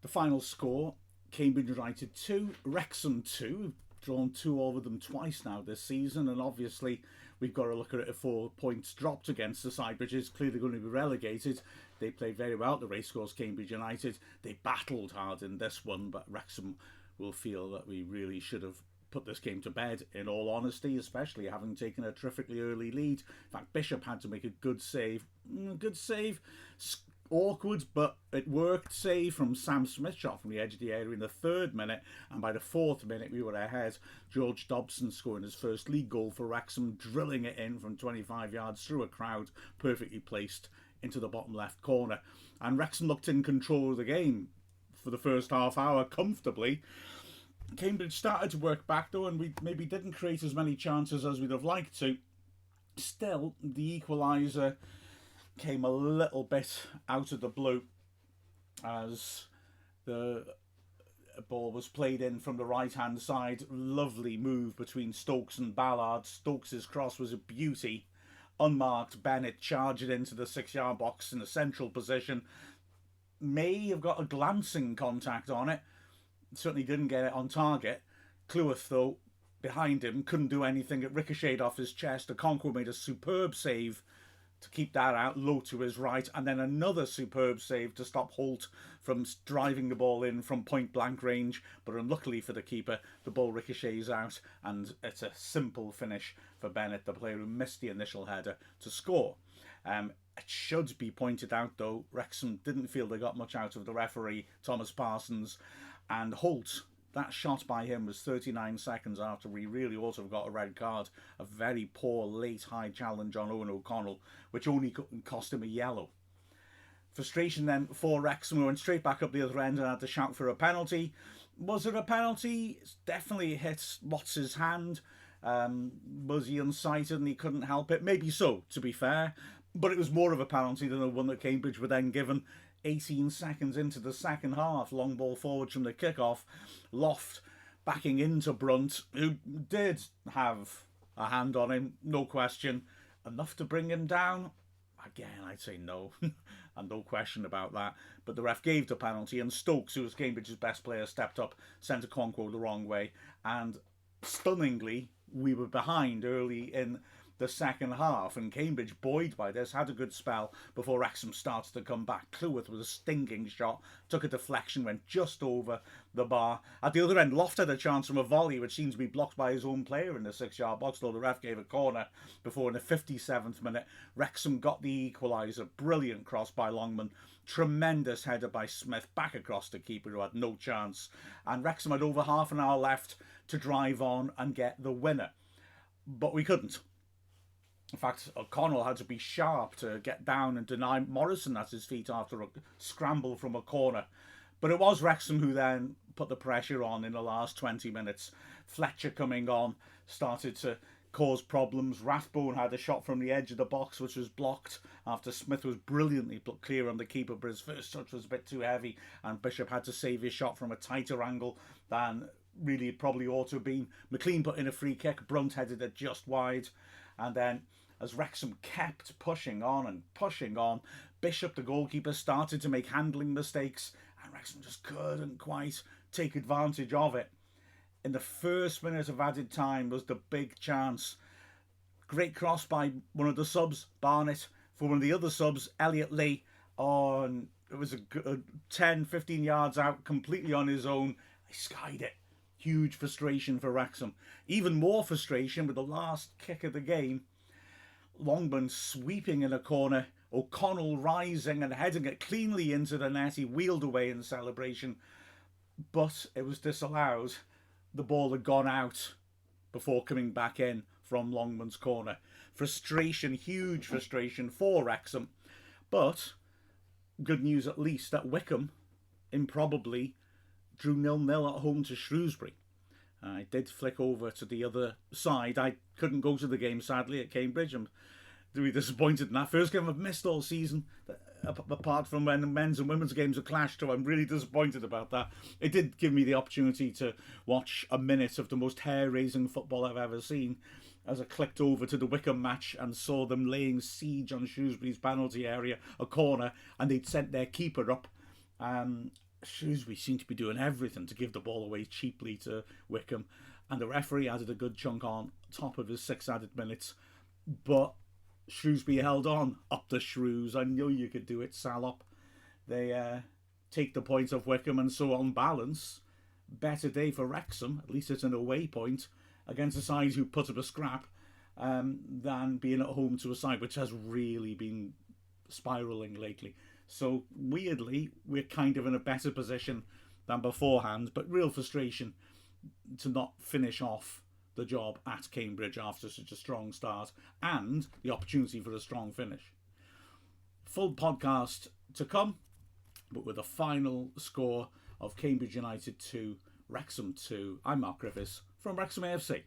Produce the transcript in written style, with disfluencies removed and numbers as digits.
The final score, Cambridge United 2, Wrexham 2. We've drawn 2 over them twice now this season, and obviously we've got to look at it at 4 points dropped against the side which is clearly going to be relegated. They played very well at the racecourse, Cambridge United. They battled hard in this one, but Wrexham will feel that we really should have put this game to bed, in all honesty, especially having taken a terrifically early lead. In fact, Bishop had to make a good save. Awkward, but it worked. Save from Sam Smith, shot from the edge of the area in the 3rd minute, and by the 4th minute we were ahead. George Dobson scoring his first league goal for Wrexham, drilling it in from 25 yards through a crowd, perfectly placed into the bottom left corner. And Wrexham looked in control of the game for the first half hour comfortably. Cambridge started to work back though, and we maybe didn't create as many chances as we'd have liked to. Still, the equaliser came a little bit out of the blue as the ball was played in from the right hand side. Lovely move between Stokes and Ballard. Stokes' cross was a beauty. Unmarked, Bennett charging into the 6-yard box in a central position. May have got a glancing contact on it. Certainly didn't get it on target. Cleworth, though, behind him, couldn't do anything. It ricocheted off his chest. Okonkwo made a superb save to keep that out low to his right, and then another superb save to stop Holt from driving the ball in from point blank range. But unluckily for the keeper, the ball ricochets out, and it's a simple finish for Bennett, the player who missed the initial header, to score. It should be pointed out, though, Wrexham didn't feel they got much out of the referee, Thomas Parsons, and Holt. That shot by him was 39 seconds after we really also got a red card. A very poor late high challenge on Owen O'Connell, which only cost him a yellow. Frustration then for Wrexham. We went straight back up the other end and had to shout for a penalty. Was it a penalty? It definitely hit Watts' hand. Was he unsighted and he couldn't help it? Maybe so, to be fair. But it was more of a penalty than the one that Cambridge were then given. 18 seconds into the second half, long ball forward from the kickoff. Loft backing into Brunt, who did have a hand on him, no question. Enough to bring him down? Again, I'd say no, and no question about that. But the ref gave the penalty, and Stokes, who was Cambridge's best player, stepped up, sent Okonkwo the wrong way, and stunningly, we were behind early in the second half, and Cambridge, buoyed by this, had a good spell before Wrexham started to come back. Cleworth was a stinking shot, took a deflection, went just over the bar. At the other end, Loft had a chance from a volley which seemed to be blocked by his own player in the 6-yard box, though the ref gave a corner before in the 57th minute Wrexham got the equaliser. Brilliant cross by Longman, tremendous header by Smith back across the keeper who had no chance, and Wrexham had over half an hour left to drive on and get the winner, but we couldn't. In fact, O'Connell had to be sharp to get down and deny Morrison at his feet after a scramble from a corner. But it was Wrexham who then put the pressure on in the last 20 minutes. Fletcher coming on started to cause problems. Rathbone had a shot from the edge of the box which was blocked after Smith was brilliantly clear on the keeper, but his first touch was a bit too heavy and Bishop had to save his shot from a tighter angle than really it probably ought to have been. McLean put in a free kick. Brunt headed it just wide. And then, as Wrexham kept pushing on, Bishop, the goalkeeper, started to make handling mistakes, and Wrexham just couldn't quite take advantage of it. In the first minute of added time was the big chance. Great cross by one of the subs, Barnett, for one of the other subs, Elliot Lee. On it was a 10, 15 yards out, completely on his own. He skied it. Huge frustration for Wrexham. Even more frustration with the last kick of the game. Longman sweeping in a corner. O'Connell rising and heading it cleanly into the net. He wheeled away in celebration, but it was disallowed. The ball had gone out before coming back in from Longman's corner. Frustration, huge frustration for Wrexham. But good news at least that Wickham improbably drew 0-0 at home to Shrewsbury. I did flick over to the other side. I couldn't go to the game, sadly, at Cambridge. I'm really disappointed in that. First game I've missed all season, apart from when the men's and women's games have clashed, so I'm really disappointed about that. It did give me the opportunity to watch a minute of the most hair-raising football I've ever seen, as I clicked over to the Wickham match and saw them laying siege on Shrewsbury's penalty area, a corner, and they'd sent their keeper up. Shrewsbury seemed to be doing everything to give the ball away cheaply to Wickham, and the referee added a good chunk on top of his 6 added minutes. But Shrewsbury held on. Up the Shrews. I knew you could do it, Salop. They take the points off Wickham, and so on balance, better day for Wrexham. At least it's an away point against a side who put up a scrap than being at home to a side which has really been spiralling lately. So weirdly, we're kind of in a better position than beforehand, but real frustration to not finish off the job at Cambridge after such a strong start and the opportunity for a strong finish. Full podcast to come, but with a final score of Cambridge United 2, Wrexham 2. I'm Mark Griffiths from Wrexham AFC.